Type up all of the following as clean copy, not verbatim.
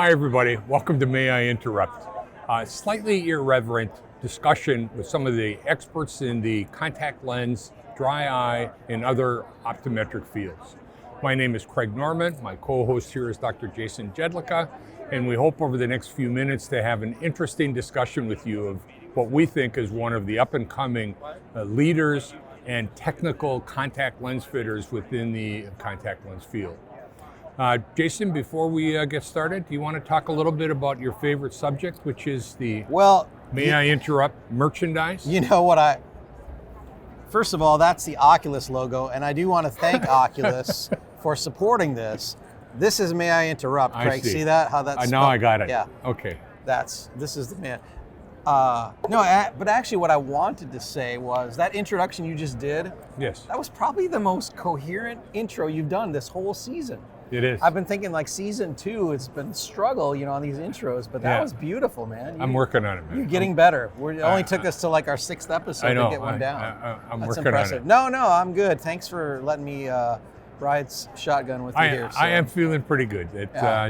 Hi, everybody. Welcome to May I Interrupt? Slightly irreverent discussion with some of the experts in the contact lens, dry eye, and other optometric fields. My name is Craig Norman. My co-host here is Dr. Jason Jedlicka, and we hope over the next few minutes to have an interesting discussion with you of what we think is one of the up-and-coming leaders and technical contact lens fitters within the contact lens field. Jason, before we get started, do you want to talk a little bit about your favorite subject, which is the May I Interrupt merchandise? You know what first of all, that's the Oculus logo, and I do want to thank Oculus for supporting this. This is May I Interrupt, Craig. See that? How that's now I got it. Yeah. Okay. This is the man. But actually what I wanted to say was that introduction you just did. Yes. That was probably the most coherent intro you've done this whole season. It is. I've been thinking like season 2, it's been struggle, on these intros, but that was beautiful, man. I'm working on it, man. You're getting better. It only took us to like our 6th episode to get one down. I'm That's working impressive. on it. No, I'm good. Thanks for letting me ride shotgun with you here. So. I am feeling pretty good.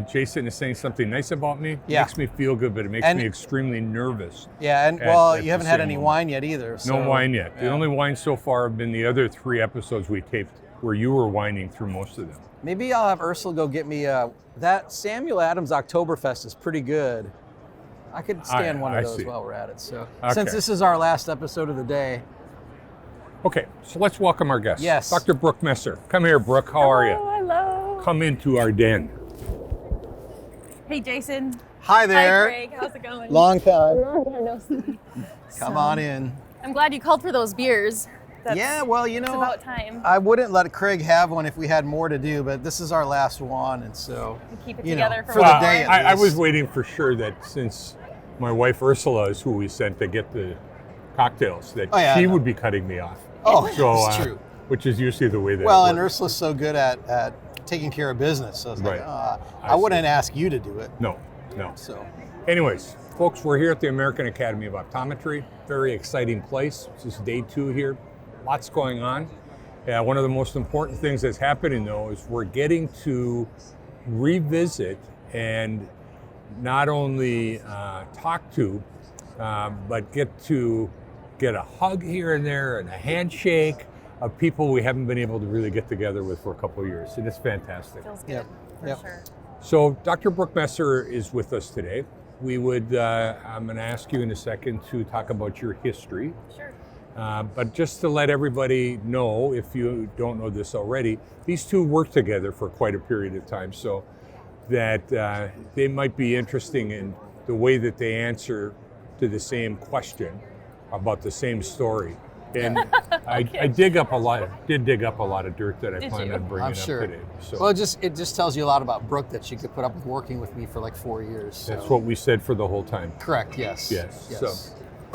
Jason is saying something nice about me. Yeah. Makes me feel good, but it makes me extremely nervous. Yeah, and you haven't had any wine yet either. So. No wine yet. The only wine so far have been the other 3 episodes we taped where you were whining through most of them. Maybe I'll have Ursula go get me that Samuel Adams Oktoberfest is pretty good. I could stand one of those while we're at it. So since this is our last episode of the day. Okay, so let's welcome our guest. Yes. Dr. Brooke Messer. Come here, Brooke. How are you? Hello. Come into our den. Hey, Jason. Hi there. Hi, Craig. How's it going? Long time. No. Come on in. I'm glad you called for those beers. It's about time. I wouldn't let Craig have one if we had more to do, but this is our last one, and so keep it together for the day. I was waiting for sure that since my wife Ursula is who we sent to get the cocktails, that she would be cutting me off. Oh, that's true. Which is usually the way that. Well, and Ursula's so good at taking care of business, so it's like I wouldn't ask you to do it. No. So, anyways, folks, we're here at the American Academy of Optometry. Very exciting place. This is day 2 here. Lots going on. One of the most important things that's happening, though, is we're getting to revisit and not only talk to, but get a hug here and there and a handshake of people we haven't been able to really get together with for a couple of years. And it's fantastic. Feels good, for sure. So Dr. Brooke Messer is with us today. I'm going to ask you in a second to talk about your history. Sure. But just to let everybody know, if you don't know this already, these two worked together for quite a period of time, so that they might be interesting in the way that they answer to the same question about the same story. And I did dig up a lot of dirt that I planned on bringing up today. So. Well, it just tells you a lot about Brooke that she could put up with working with me for like 4 years. So. That's what we said for the whole time. Correct. Yes.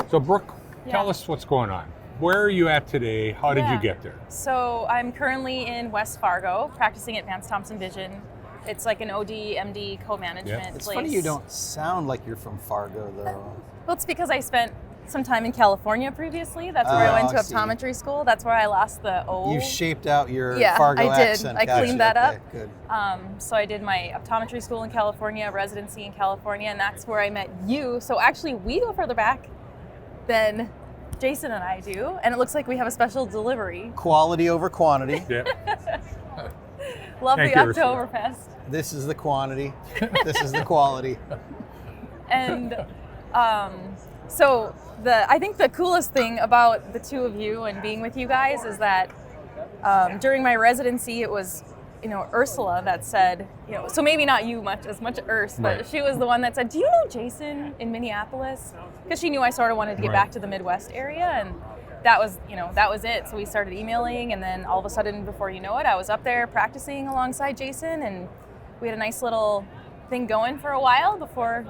So Brooke, tell us what's going on. Where are you at today? How did you get there? So I'm currently in West Fargo, practicing at Vance Thompson Vision. It's like an OD, MD co-management place. It's funny you don't sound like you're from Fargo, though. Well, it's because I spent some time in California previously. That's where I went to optometry school. That's where I lost the O. You shaped out your Fargo accent. I cleaned that up. Good. So I did my optometry school in California, residency in California, and that's where I met you. So actually, we go further back than Jason and I do, and it looks like we have a special delivery. Quality over quantity. Love the Oktoberfest. This is the quantity. This is the quality. And so I think the coolest thing about the two of you and being with you guys is that during my residency, it was Ursula that said, so maybe not you as much Urs, but she was the one that said, do you know Jason in Minneapolis? Because she knew I sort of wanted to get back to the Midwest area, and that was it. So we started emailing, and then all of a sudden, before you know it, I was up there practicing alongside Jason, and we had a nice little thing going for a while before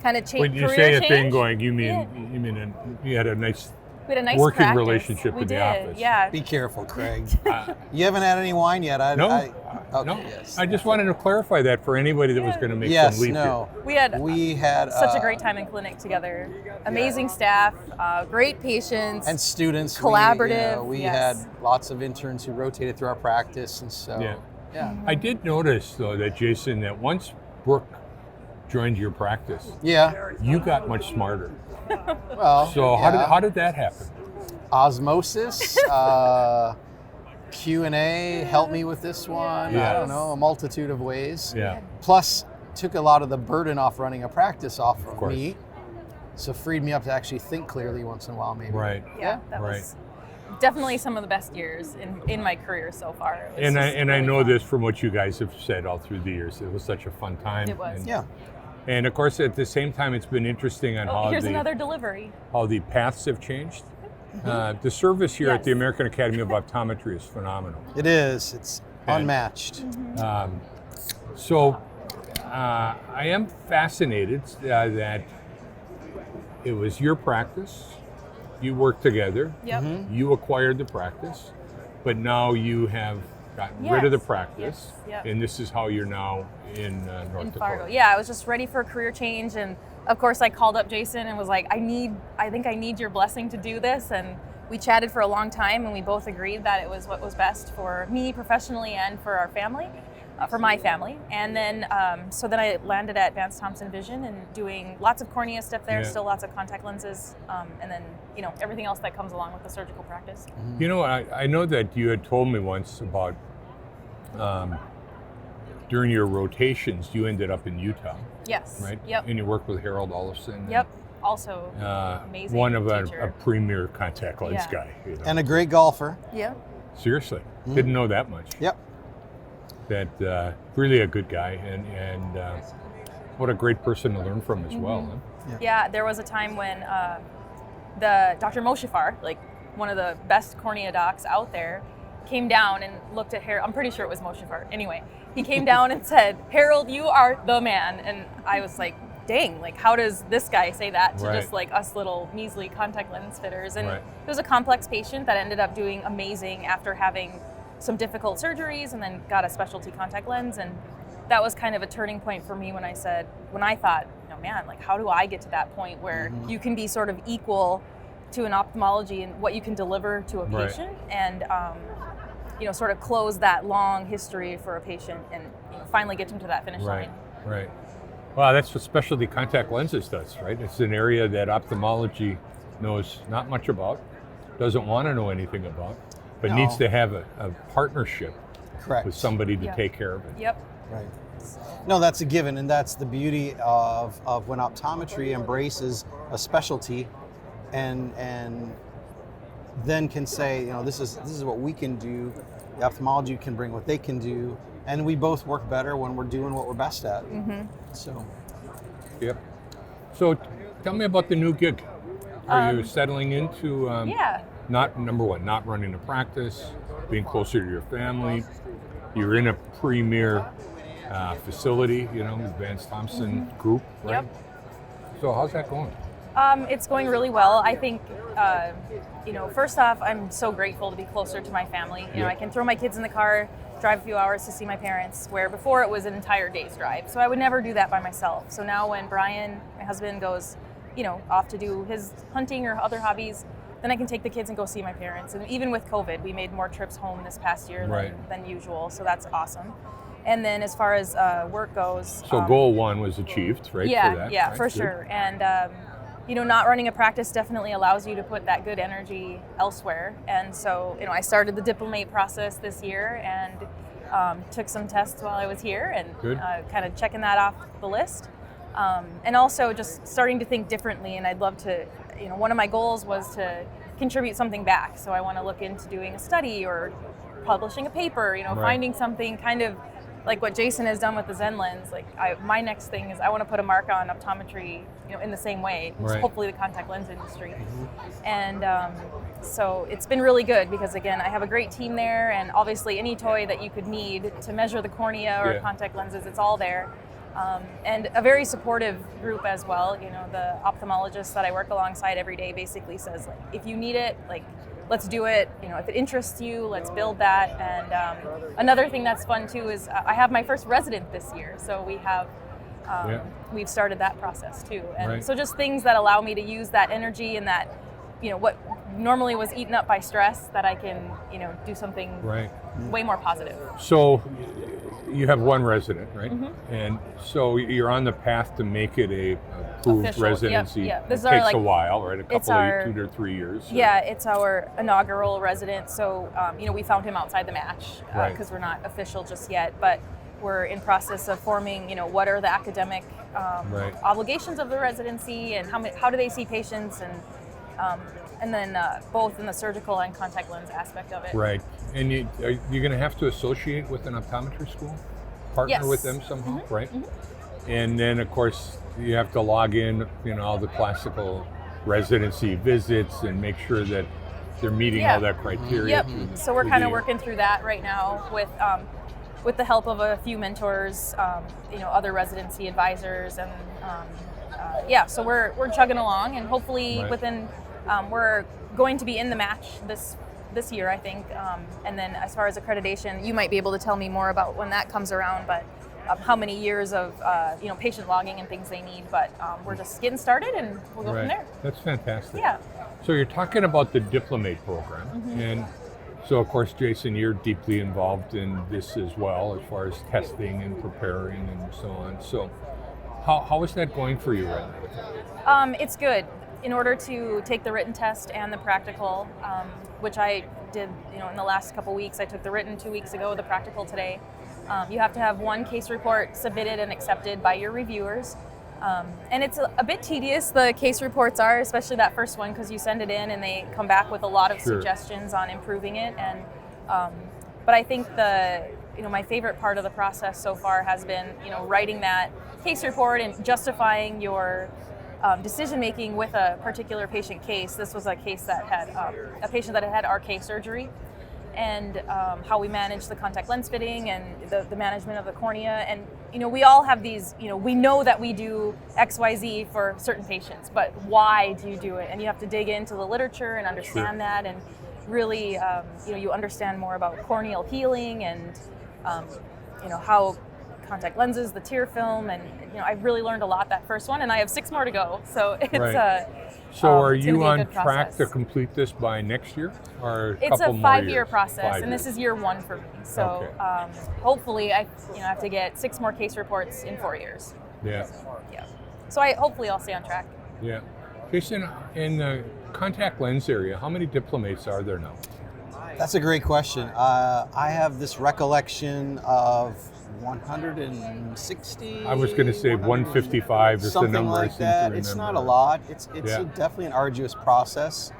kind of When you say a thing going, you mean you had a nice working practice. Relationship in the office. Yeah. Be careful, Craig. You haven't had any wine yet. No. Yes. I just wanted to clarify that for anybody that was going to make some leap here. We had such a great time in clinic together. Amazing staff, great patients, and students. Collaborative. We had lots of interns who rotated through our practice, and so I did notice though that Jason, that once Brooke joined your practice, Yeah. you got much smarter. Well, So yeah. how did that happen? Osmosis, Q&A helped me with this one. I don't know, a multitude of ways. Yeah. Plus, took a lot of the burden off running a practice off of course. me. So freed me up to actually think clearly once in a while, maybe. Right. Yeah, that was definitely some of the best years in my career so far. It was And just I really know fun. this from what you guys have said all through the years. It was such a fun time. It was. Yeah. And of course, at the same time, it's been interesting on Oh, here's another delivery. how the paths have changed. The service here at the Yes. American Academy of Optometry is phenomenal. It is. It's And- unmatched. So I am fascinated that it was your practice, you worked together, Yep. you acquired the practice, but now you have gotten rid of the Yes. practice, Yes. Yep. and this is how you're now in North In Dakota. Fargo. Yeah, I was just ready for a career change, and of course I called up Jason and was like, I think I need your blessing to do this, and we chatted for a long time, and we both agreed that it was what was best for me professionally and for our family, for my family. And then so then I landed at Vance Thompson Vision and doing lots of cornea stuff there, Yeah. still lots of contact lenses, and then everything else that comes along with the surgical practice. You know, I know that you had told me once about during your rotations, you ended up in Utah, Yes. right? Yep. And you worked with Harold Olafson. Yep. Also And, amazing one of a teacher. premier contact lens Yeah. guy. You know? And a great golfer. Yeah. Seriously, didn't know that much. Yep. That really a good guy, and what a great person to learn from as well. Huh? Yeah, there was a time when the Dr. Moshafar, like one of the best cornea docs out there, came down and looked at Harold. I'm pretty sure it was Moshafar. Anyway, he came down and said, "Harold, you are the man." And I was like, dang, like how does this guy say that to Right. just like us little measly contact lens fitters? And Right. it was a complex patient that ended up doing amazing after having some difficult surgeries and then got a specialty contact lens. And that was kind of a turning point for me when I thought, man, like how do I get to that point where you can be sort of equal to an ophthalmology and what you can deliver to a Right. patient, and sort of close that long history for a patient and finally get them to that finish Right, line. right. Well, that's what specialty contact lenses does, right? It's an area that ophthalmology knows not much about, doesn't want to know anything about, but No. needs to have a partnership Correct. with somebody to Yeah. take care of it. Yep. Right. No, that's a given, and that's the beauty of when optometry embraces a specialty, and then can say, this is what we can do. The ophthalmology can bring what they can do, and we both work better when we're doing what we're best at. Mm-hmm. So, Yep. So tell me about the new gig. Are you settling into Yeah. not running a practice, being closer to your family? You're in a premier facility, Vance Thompson Group, right? Yep. So how's that going? It's going really well. I think, first off, I'm so grateful to be closer to my family. Yeah. I can throw my kids in the car, drive a few hours to see my parents, where before it was an entire day's drive. So I would never do that by myself. So now when Brian, my husband, goes, off to do his hunting or other hobbies, then I can take the kids and go see my parents. And even with COVID, we made more trips home this past year Right. than usual. So that's awesome. And then as far as work goes, So goal one was achieved, right? yeah, for that, yeah, right? for Good. sure. And not running a practice definitely allows you to put that good energy elsewhere. And so, I started the diplomate process this year and took some tests while I was here and Good. kind of checking that off the list. And also just starting to think differently. And I'd love to, one of my goals was to contribute something back. So I want to look into doing a study or publishing a paper, Right. finding something kind of like what Jason has done with the Zen lens. Like my next thing is I want to put a mark on optometry, in the same way, Right. hopefully the contact lens industry. And so it's been really good because again, I have a great team there, and obviously any toy that you could need to measure the cornea or Yeah. contact lenses, it's all there. And a very supportive group as well. The ophthalmologist that I work alongside every day basically says, like, if you need it, like, let's do it. If it interests you, let's build that. And another thing that's fun too is I have my first resident this year, so we have we've started that process too. And Right. so just things that allow me to use that energy and that what normally was eaten up by stress, that I can do something Right. way more positive. So you have one resident, right? Mm-hmm. And so you're on the path to make it a approved Official, residency. yep. This It is our, takes like, a while, right? A it's couple our- of 2 to 3 years. or- Yeah, it's our inaugural resident. So, we found him outside the match Right. because we're not official just yet, but we're in process of forming, what are the academic Right. obligations of the residency and how do they see patients and then both in the surgical and contact lens aspect of it. Right. And are you going to have to associate with an optometry school? Partner Yes. with them somehow, Mm-hmm. right? And then, of course, you have to log in, all the classical residency visits and make sure that they're meeting Yeah. all that criteria. Yep. through- So we're through kind of the- working through that right now with the help of a few mentors, other residency advisors, and so we're chugging along, and hopefully Right. within we're going to be in the match this year, I think. And then as far as accreditation, you might be able to tell me more about when that comes around, but how many years of patient logging and things they need. But we're just getting started, and we'll go Right. from there. That's fantastic. Yeah. So you're talking about the diplomate program, and so of course, Jason, you're deeply involved in this as well, as far as testing and preparing and so on. So, how is that going for you right now? It's good. In order to take the written test and the practical, which I did, in the last couple weeks, I took the written 2 weeks ago, the practical today. You have to have one case report submitted and accepted by your reviewers. And it's a bit tedious, the case reports are, especially that first one, because you send it in and they come back with a lot of Sure. suggestions on improving it. And but I think my favorite part of the process so far has been, writing that case report and justifying your decision making with a particular patient case. This was a case that had a patient that had RK surgery, and how we manage the contact lens fitting and the management of the cornea. And we all have these, we know that we do XYZ for certain patients, but why do you do it? And you have to dig into the literature and understand Sure. that, and really you understand more about corneal healing and how contact lenses, the tear film, and I really learned a lot that first one, and I have 6 more to go. So it's Right. So are it's gonna you be a on good track process. to complete this by next year, or a It's couple a more 5-year years? process, 5 and this years. is year 1 for me. So Okay. hopefully I have to get 6 more case reports in 4 years. Yeah, Yeah. So hopefully I'll stay on track. yeah. Jason, in the contact lens area, how many diplomates are there now? That's a great question. I have this recollection of 160. I was going to say 155 is the something number I like seem to that. remember. It's not a lot. It's Yeah. definitely an arduous process.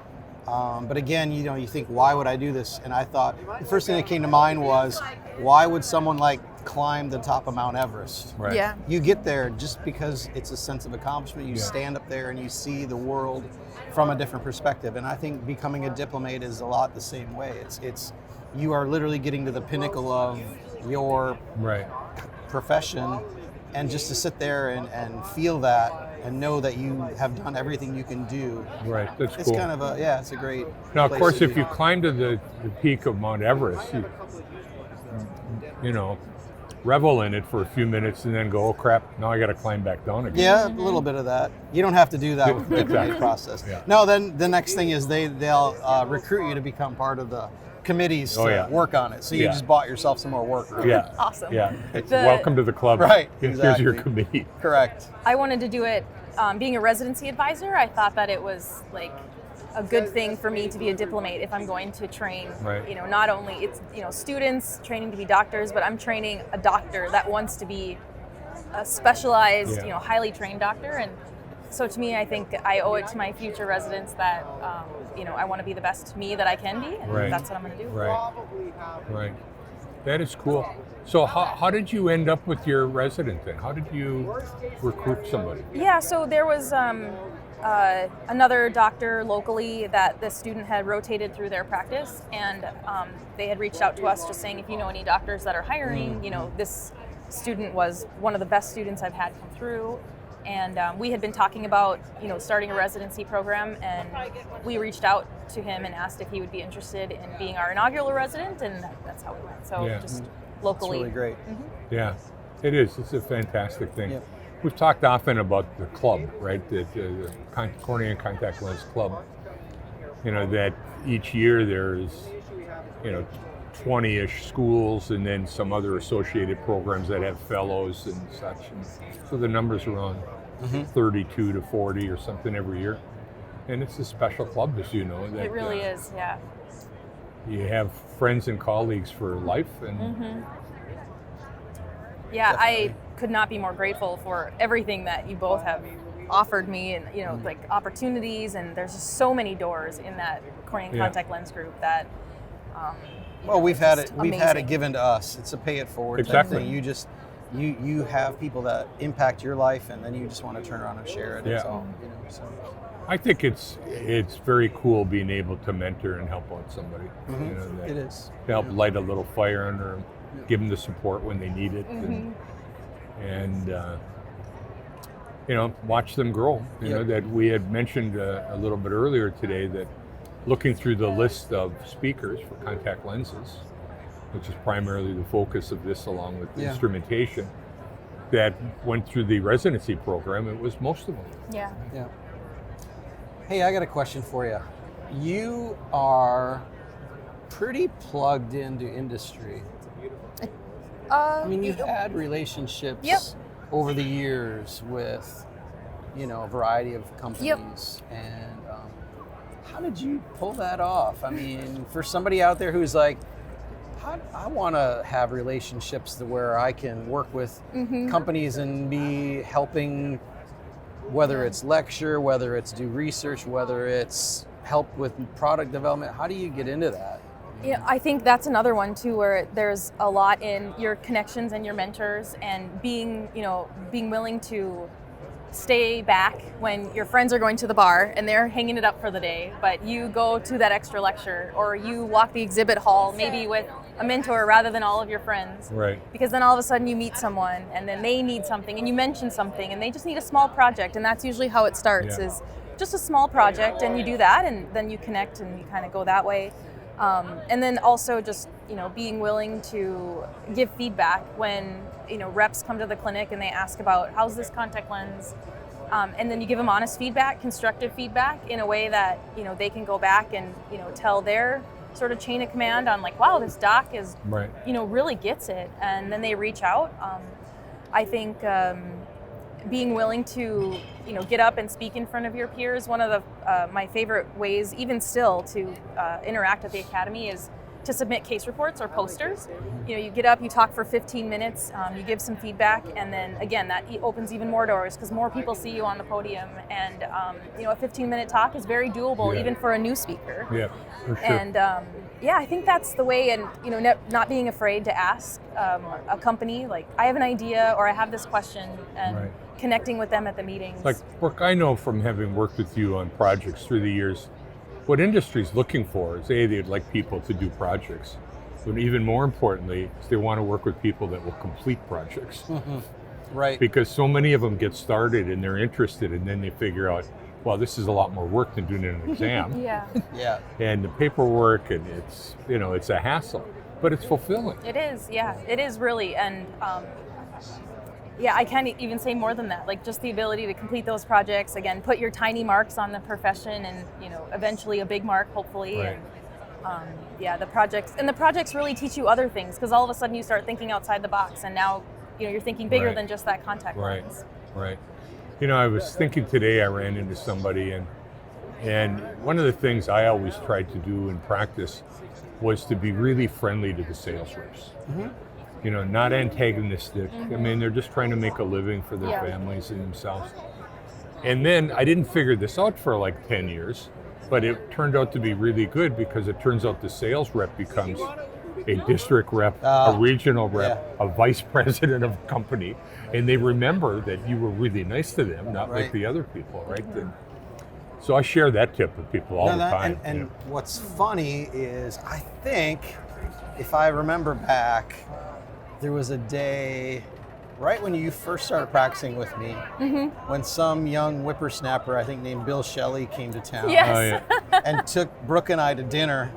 But again, you think, why would I do this? And I thought the first thing that came to mind was, why would someone climb the top of Mount Everest? Right. Yeah. You get there just because it's a sense of accomplishment. You Yeah. stand up there and you see the world from a different perspective. And I think becoming a diplomate is a lot the same way. It's you are literally getting to the pinnacle of your Right. profession, and just to sit there and feel that and know that you have done everything you can do. Right. That's It's cool. kind of it's a great Now, of place course, to if be. you climb to the peak of Mount Everest, you revel in it for a few minutes and then go, oh crap, now I got to climb back down again. Yeah, a little bit of that. You don't have to do that with the diplomate process. Yeah. No, then the next thing is they'll recruit you to become part of the committees to Oh, yeah. work on it. So you Yeah. just bought yourself some more work. Right? Yeah. Awesome. Yeah. The- Welcome to the club. Right, Here's exactly. your committee. Correct. I wanted to do it being a residency advisor. I thought that it was a good thing for me to be a diplomate if I'm going to train. Right. Not only it's students training to be doctors, but I'm training a doctor that wants to be a specialized, Yeah. highly trained doctor. And so to me, I think I owe it to my future residents that I want to be the best me that I can be, and Right. that's what I'm going to do. Right. Right. That is cool. So how did you end up with your resident then? How did you recruit somebody? Yeah, so there was another doctor locally that the student had rotated through their practice, and they had reached out to us just saying, if you know any doctors that are hiring, this student was one of the best students I've had come through. And we had been talking about, starting a residency program, and we reached out to him and asked if he would be interested in being our inaugural resident, and that's how we went. So Yeah. just It's locally. really great. Yeah, it is. It's a fantastic thing. Yep. We've talked often about the club, right? The Cornea and Contact Lens Club. That each year there's, 20-ish schools, and then some other associated programs that have fellows and such. And so the number's around 32 to 40 or something every year. And it's a special club, as you know. That, it really is, yeah. You have friends and colleagues for life. And yeah, Definitely. I could not be more grateful for everything that you both have offered me, and like opportunities, and there's just so many doors in that cornea and contact lens group that Well, we've had it. just We've had it amazing. given to us. It's a pay it forward type Exactly. thing. You just you have people that impact your life, and then you just want to turn around and share it. It's Yeah. all, so. I think it's very cool being able to mentor and help out somebody. That It is. to help light a little fire under them, give them the support when they need it, and watch them grow. You know, that we had mentioned a little bit earlier today, that looking through the list of speakers for contact lenses, which is primarily the focus of this, along with the instrumentation, that went through the residency program, it was most of them. Yeah. Yeah. Hey, I got a question for you. You are pretty plugged into industry. I mean, you've had relationships over the years with, a variety of companies. And how did you pull that off? I mean, for somebody out there who's like, I want to have relationships to where I can work with companies and be helping, whether it's lecture, whether it's do research, whether it's help with product development. How do you get into that? Yeah, I think that's another one too, where there's a lot in your connections and your mentors, and being willing to stay back when your friends are going to the bar and they're hanging it up for the day, but you go to that extra lecture, or you walk the exhibit hall maybe with a mentor rather than all of your friends. Right. Because then all of a sudden you meet someone, and then they need something, and you mention something, and they just need a small project, and that's usually how it starts, is just a small project, and you do that, and then you connect and you kind of go that way. And then also just, being willing to give feedback when, reps come to the clinic and they ask about, how's this contact lens? And then you give them honest feedback, constructive feedback, in a way that, they can go back and, tell their sort of chain of command on, like, wow, this doc is, really gets it. And then they reach out. I think being willing to, get up and speak in front of your peers. One of the my favorite ways, even still, to interact at the Academy is to submit case reports or posters. You get up, you talk for 15 minutes, you give some feedback, and then again, that opens even more doors because more people see you on the podium. And a 15-minute talk is very doable, even for a new speaker. Yeah, for sure. And I think that's the way. And not being afraid to ask a company, like, I have an idea, or I have this question, and connecting with them at the meetings. Like, Brooke, I know from having worked with you on projects through the years, what industry's looking for is, they'd like people to do projects. But even more importantly, is they want to work with people that will complete projects. Right. Because so many of them get started and they're interested, and then they figure out, well, this is a lot more work than doing an exam. Yeah. And the paperwork, and it's a hassle, but it's fulfilling. It is, it is really. And I can't even say more than that. Like, just the ability to complete those projects, again, put your tiny marks on the profession, and eventually a big mark, hopefully. Right. And the projects really teach you other things, because all of a sudden you start thinking outside the box, and now you're thinking bigger than just that contact lens. Right. I was thinking today, I ran into somebody, and one of the things I always tried to do in practice was to be really friendly to the sales reps. Not antagonistic. I mean, they're just trying to make a living for their families and themselves. And then I didn't figure this out for like 10 years, but it turned out to be really good, because it turns out the sales rep becomes a district rep, a regional rep, a vice president of a company, and they remember that you were really nice to them, not like the other people, right? And so I share that tip with people all the time. And what's funny is, I think, if I remember back, there was a day right when you first started practicing with me, when some young whippersnapper, I think named Bill Shelley, came to town and took Brooke and I to dinner,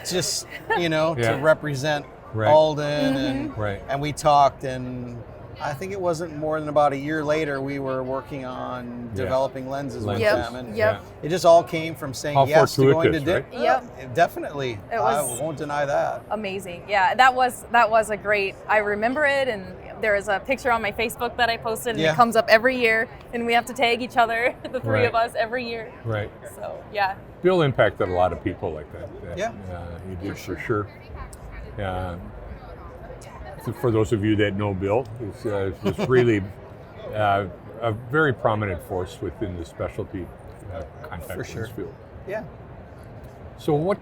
just, to represent Alden, and we talked, and I think it wasn't more than about a year later we were working on developing lenses with Lenses. them, and Yep. it just all came from saying How yes to going to fortuitous, right? Yep. Definitely. It was- I won't deny that. Amazing. Yeah, that was a great. I remember it, and there is a picture on my Facebook that I posted, and Yeah. it comes up every year, and we have to tag each other, the three Right. of us, every year. Right. So yeah. Bill impacted a lot of people like that. Yeah. He did for sure. For those of you that know Bill, he's really a very prominent force within the specialty contact For sure. lens field. Yeah. So what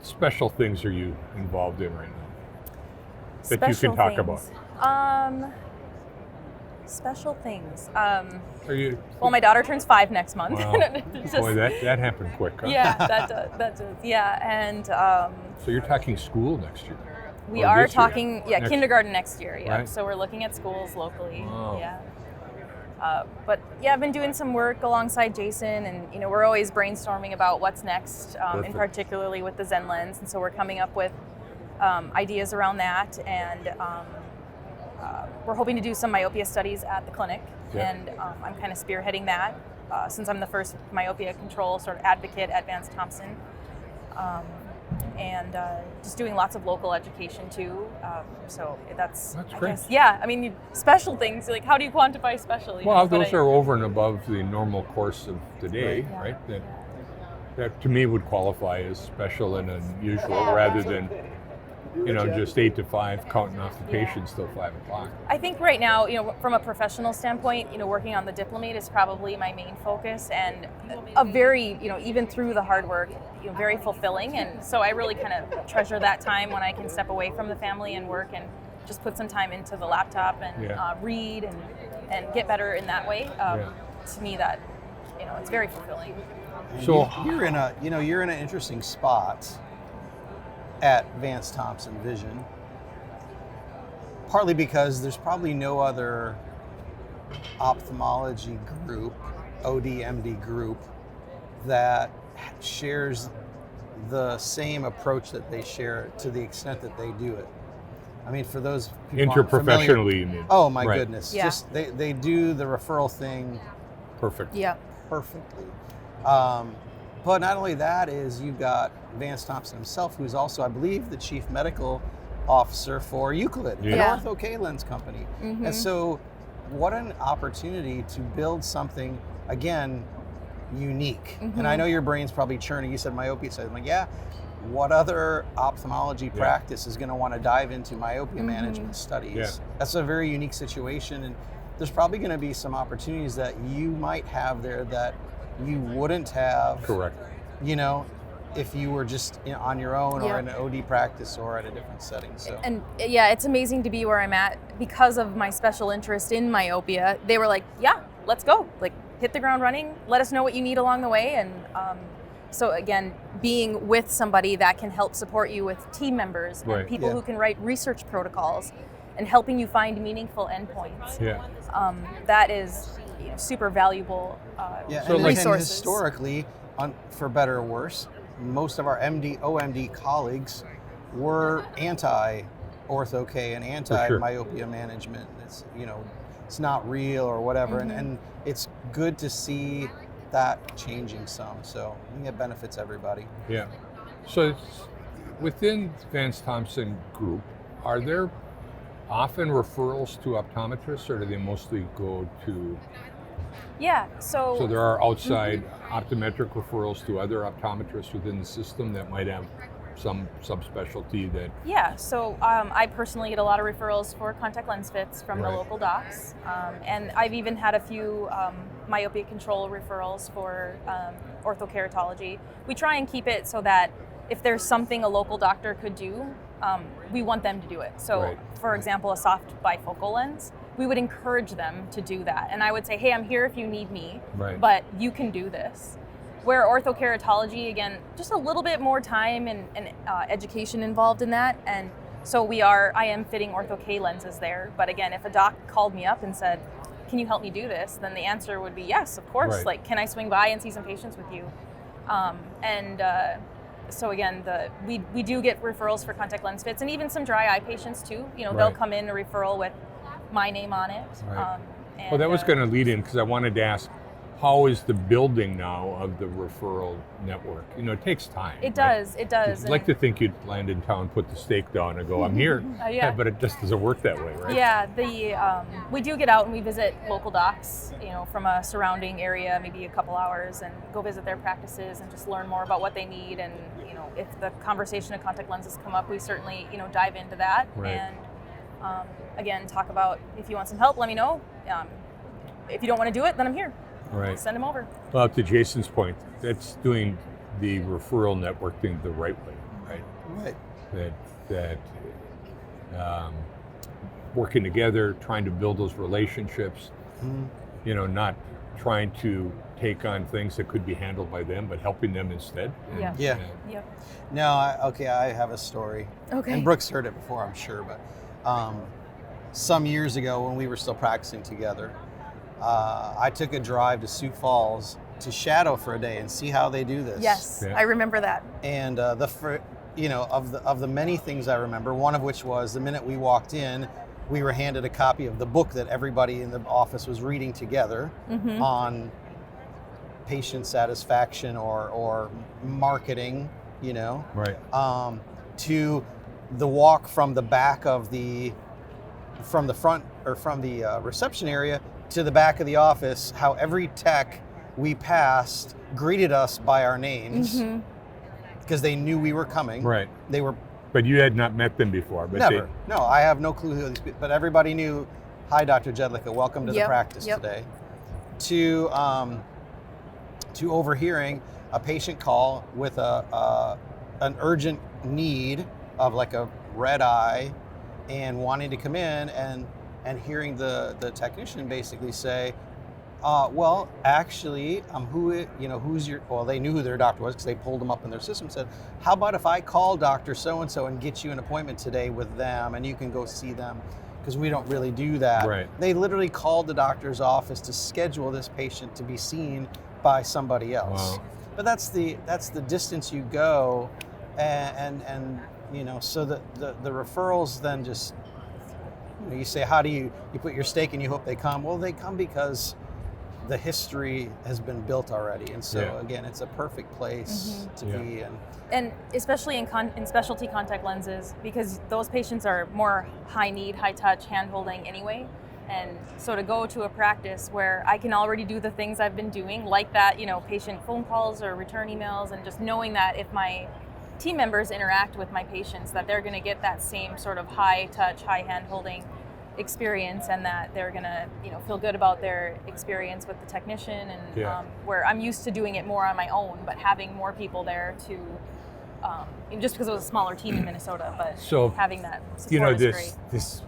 special things are you involved in right now that you Special can talk things. about? Special things. Are you? Well, my daughter turns 5 next month. Wow. Just- Boy, that happened quick, huh? yeah, that does. Yeah, and So you're talking school next year? we Or are this year? talking, Next- kindergarten next year. Yeah, Right. so we're looking at schools locally. Wow. Yeah. But yeah, I've been doing some work alongside Jason, and we're always brainstorming about what's next, and Perfect. particularly with the Zen lens. And so we're coming up with ideas around that, and we're hoping to do some myopia studies at the clinic, Yeah. and I'm kind of spearheading that since I'm the first myopia control sort of advocate at Vance Thompson. And just doing lots of local education too. So that's I great. guess, yeah, I mean, special things, like how do you quantify special? Well, But those are over and above the normal course of the day, Yeah. right? That to me would qualify as special and unusual rather than, just 8 to 5 counting off the Yeah. patients till 5 o'clock. I think right now, from a professional standpoint, working on the diplomate is probably my main focus, and a very, even through the hard work, very fulfilling. And so I really kind of treasure that time when I can step away from the family and work and just put some time into the laptop and Yeah. read and get better in that way. Yeah. To me, that it's very fulfilling. So you're in an interesting spot at Vance Thompson Vision, partly because there's probably no other ophthalmology group, OD/MD group, that shares the same approach that they share to the extent that they do it. I mean, for those people aren't familiar- interprofessionally, you mean? oh my Right. goodness, Yeah. just they do the referral thing Perfect. Yeah. perfectly. But not only that is you've got Vance Thompson himself, who's also, I believe, the chief medical officer for Euclid, Yeah. an ortho-K lens company. Mhm. And so what an opportunity to build something, again, unique. And I know your brain's probably churning. You said myopia, so I'm like, yeah, what other ophthalmology practice is going to want to dive into myopia management studies? Yeah. That's a very unique situation, and there's probably going to be some opportunities that you might have there that you wouldn't have, Correct. if you were just on your own or Yeah. in an OD practice or at a different setting. So And yeah, it's amazing to be where I'm at because of my special interest in myopia. They were like, yeah, let's go. Like, hit the ground running. Let us know what you need along the way. And so again, being with somebody that can help support you with team members Right. and people Yeah. who can write research protocols and helping you find meaningful endpoints. Yeah. That is super valuable yeah, So, and, like- and resources. historically, for better or worse, most of our OMD colleagues were anti-ortho-K and anti-myopia management. It's it's not real or whatever, and it's good to see that changing some. So I think it benefits everybody. Yeah. So within Vance Thompson Group, are there often referrals to optometrists, or do they mostly go to? Yeah. So there are outside optometric referrals to other optometrists within the system that might have some subspecialty that. Yeah, so I personally get a lot of referrals for contact lens fits from the Right. local docs, and I've even had a few myopia control referrals for orthokeratology. We try and keep it so that if there's something a local doctor could do, we want them to do it. So, Right. for example, a soft bifocal lens, we would encourage them to do that. And I would say, hey, I'm here if you need me, Right. but you can do this. Where orthokeratology, again, just a little bit more time and education involved in that. And so I am fitting ortho-K lenses there. But again, if a doc called me up and said, can you help me do this? Then the answer would be yes, of course. Right. Like, can I swing by and see some patients with you? So again, we do get referrals for contact lens fits and even some dry eye patients too. They'll Right. come in a referral with my name on it. Right. And, Well, that was going to lead in because I wanted to ask, how is the building now of the referral network? You know, it takes time. It right? does. It does. I'd like to think you'd land in town, put the stake down, and go, I'm here. Yeah. But it just doesn't work that way, right? Yeah, we do get out and we visit local docs, you know, from a surrounding area, maybe a couple hours, and go visit their practices and just learn more about what they need. And you know, if the conversation of contact lenses come up, we certainly, you know, dive into that. Right. And again, talk about if you want some help, let me know. If you don't want to do it, then I'm here. Right. Send them over. Well, to Jason's point, that's doing the referral network thing the right way, right? Right. That working together, trying to build those relationships, you know, not trying to take on things that could be handled by them, but helping them instead. And- Yeah. Yep. No, I have a story. Okay. And Brooke's heard it before, I'm sure, but some years ago when we were still practicing together, I took a drive to Sioux Falls to shadow for a day and see how they do this. Yes, Yeah. I remember that. And of the many things I remember, one of which was the minute we walked in, we were handed a copy of the book that everybody in the office was reading together on patient satisfaction or marketing, you know. Right. To the walk from the back of from the front or from the reception area to the back of the office, how every tech we passed greeted us by our names because they knew we were coming. Right. They were But you had not met them before. But never. No, I have no clue who these people, but everybody knew, hi, Dr. Jedlicka, welcome to the practice today. To overhearing a patient call with an urgent need of like a red eye and wanting to come in and hearing the technician basically say, well, actually, they knew who their doctor was because they pulled them up in their system and said, how about if I call Dr. So-and-so and get you an appointment today with them and you can go see them? Because we don't really do that. Right. They literally called the doctor's office to schedule this patient to be seen by somebody else. Wow. But that's the distance you go, and you know, so the referrals then just, you say, how do you put your stake and you hope they come? Well, they come because the history has been built already, and so again, it's a perfect place to be. And especially in specialty contact lenses, because those patients are more high need, high touch, hand holding anyway. And so to go to a practice where I can already do the things I've been doing, like that, you know, patient phone calls or return emails, and just knowing that if my team members interact with my patients, that they're going to get that same sort of high touch, high hand holding experience, and that they're going to, you know, feel good about their experience with the technician, and where I'm used to doing it more on my own, but having more people there to, just because it was a smaller team in Minnesota, but So, having that support you know, is great. this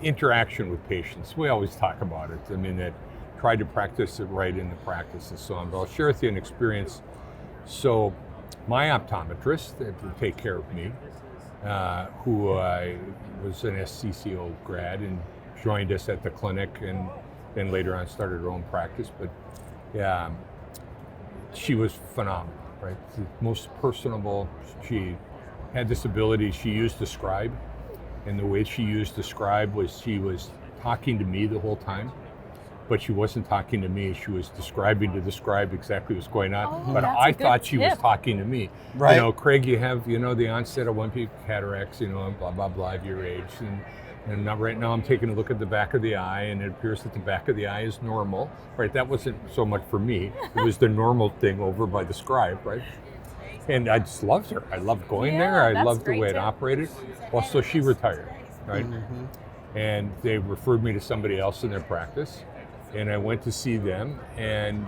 interaction with patients, we always talk about it. I mean, that try to practice it right in the practice and so on. But I'll share with you an experience. So my optometrist that would take care of me, who was an SCCO grad and joined us at the clinic and then later on started her own practice. But yeah, she was phenomenal, right? The most personable. She had this ability, she used the scribe. And the way she used the scribe was she was talking to me the whole time, but she wasn't talking to me. She was describing to the scribe exactly what's going on. Oh, but that's I a good thought she was tip. talking to me. Right. You know, Craig, you have, you know, the onset of 1 peak cataracts, you know, and blah, blah, blah, of your age. And now, right now I'm taking a look at the back of the eye, and it appears that the back of the eye is normal. Right, that wasn't so much for me. It was the normal thing over by the scribe, right? And I just loved her. I loved going there. I that's loved the great way it tip. operated. Well, so she retired, right? And they referred me to somebody else in their practice. And I went to see them. And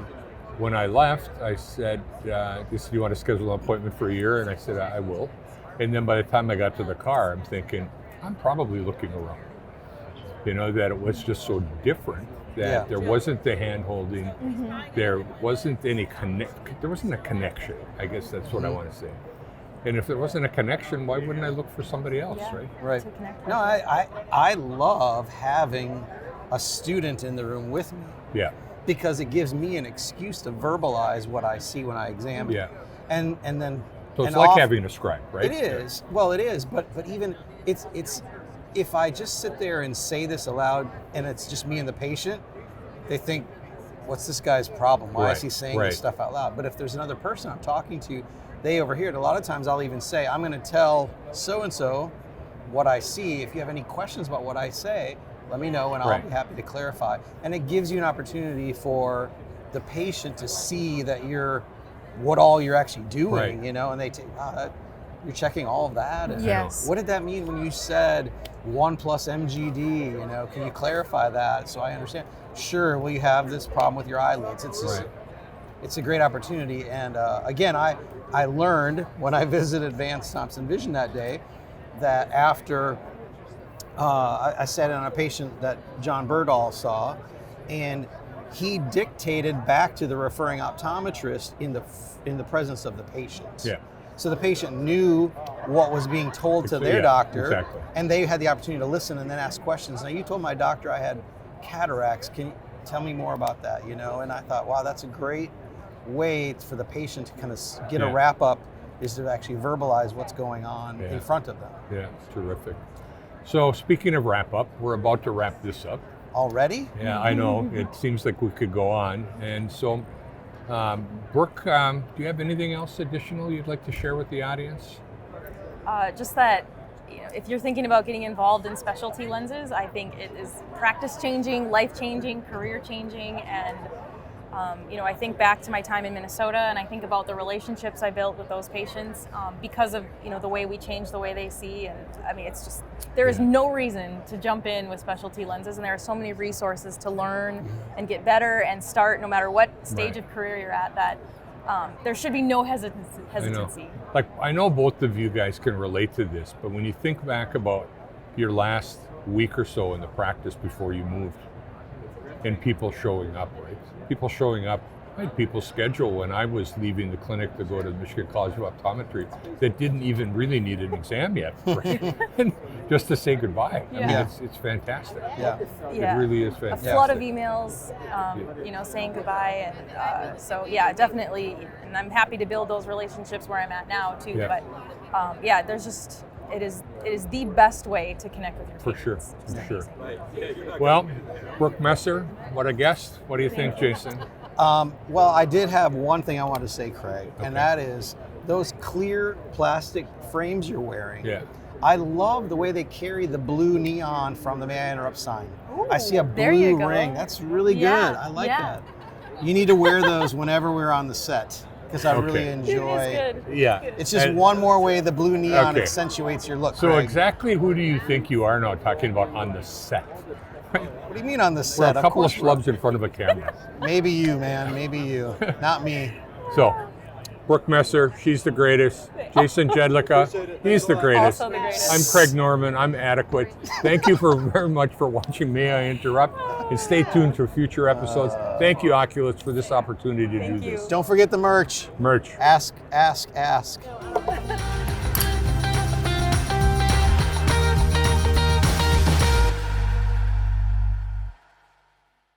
when I left, I said, they said, do you want to schedule an appointment for a year? And I said, I will. And then by the time I got to the car, I'm thinking, I'm probably looking around. You know, that it was just so different, that there wasn't the hand holding, there wasn't any there wasn't a connection. I guess that's what I want to say. And if there wasn't a connection, why wouldn't I look for somebody else, right? Right. To connect No, I love having a student in the room with me Yeah, because it gives me an excuse to verbalize what I see when I examine. yeah. And then So it's and like off- having a scribe, right? It is. Well, it is, but even it's if I just sit there and say this aloud and it's just me and the patient, they think, what's this guy's problem? Why is he saying this stuff out loud? But if there's another person I'm talking to, they overhear it. A lot of times I'll even say, I'm going to tell so-and-so what I see. If you have any questions about what I say, let me know and I'll be happy to clarify. And it gives you an opportunity for the patient to see that what all you're actually doing, and they take, you're checking all of that. And Yes. what did that mean when you said 1 plus MGD? Can you clarify that so I understand? Sure, well, you have this problem with your eyelids. It's just, it's a great opportunity. And again, I learned when I visited Advanced Thompson Vision that day that after I sat in on a patient that John Berdahl saw, and he dictated back to the referring optometrist in the presence of the patient. Yeah. So the patient knew what was being told to their doctor, and they had the opportunity to listen and then ask questions. Now, you told my doctor I had cataracts. Can you tell me more about that? And I thought, wow, that's a great way for the patient to kind of get a wrap up, is to actually verbalize what's going on in front of them. Yeah, terrific. So speaking of wrap up, we're about to wrap this up. Already? Yeah, I know. It seems like we could go on. And so, Brooke, do you have anything else additional you'd like to share with the audience? Just that, if you're thinking about getting involved in specialty lenses, I think it is practice changing, life changing, career changing, and I think back to my time in Minnesota, and I think about the relationships I built with those patients because of the way we change the way they see. And I mean, it's just, there is no reason to jump in with specialty lenses, and there are so many resources to learn and get better and start no matter what stage of career you're at, that there should be no hesitancy. I know both of you guys can relate to this, but when you think back about your last week or so in the practice before you moved, and people showing up, People showing up. I had people schedule when I was leaving the clinic to go to the Michigan College of Optometry that didn't even really need an exam yet, and just to say goodbye. I mean, it's fantastic. Yeah. It really is fantastic. A flood of emails, saying goodbye, and so definitely. And I'm happy to build those relationships where I'm at now too. Yeah. But there's just. It is the best way to connect with your patients. For sure. Well, Brooke Messer, what a guest. What do you think, Jason? Well, I did have one thing I wanted to say, Craig, and that is those clear plastic frames you're wearing. Yeah. I love the way they carry the blue neon from the May I Interrupt sign. Ooh, I see a blue ring. That's really good. I like that. You need to wear those whenever we're on the set, because I really enjoy it. Yeah. It's just one more way the blue neon accentuates your look. So Craig. exactly who do you think you are now talking about on the set? What do you mean on the set? We're a couple of schlubs in front of a camera. Maybe you, man. Maybe you. Not me. So, Brooke Messer, she's the greatest. Jason Jedlicka, he's the greatest. Also the greatest. I'm Craig Norman, I'm adequate. Thank you very much for watching May I Interrupt, and stay tuned for future episodes. Thank you, Oculus, for this opportunity to do this. Don't forget the merch. Merch. Ask, ask, ask.